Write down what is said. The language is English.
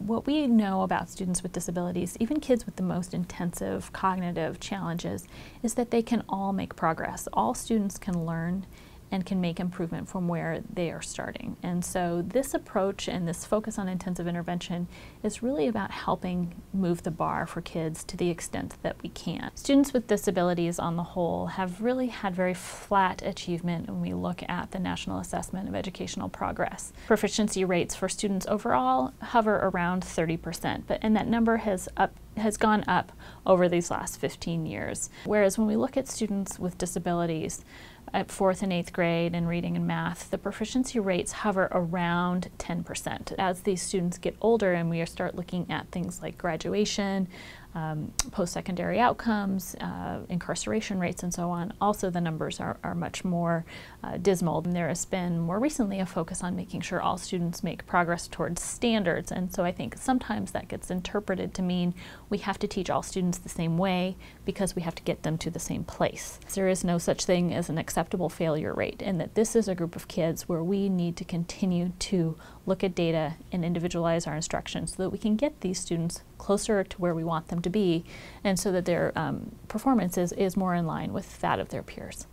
What we know about students with disabilities, even kids with the most intensive cognitive challenges, is that they can all make progress. All students can learn and can make improvement from where they are starting. And so this approach and this focus on intensive intervention is really about helping move the bar for kids to the extent that we can. Students with disabilities on the whole have really had very flat achievement when we look at the National Assessment of Educational Progress. Proficiency rates for students overall hover around 30%, and that number has gone up over these last 15 years. Whereas when we look at students with disabilities at 4th and 8th grade in reading and math, the proficiency rates hover around 10%. As these students get older and we start looking at things like graduation, post-secondary outcomes, incarceration rates, and so on, also the numbers are much more dismal. And there has been more recently a focus on making sure all students make progress towards standards, and so I think sometimes that gets interpreted to mean we have to teach all students the same way because we have to get them to the same place. There is no such thing as an acceptable failure rate, and that this is a group of kids where we need to continue to look at data and individualize our instruction so that we can get these students closer to where we want them to be, and so that their performance is more in line with that of their peers.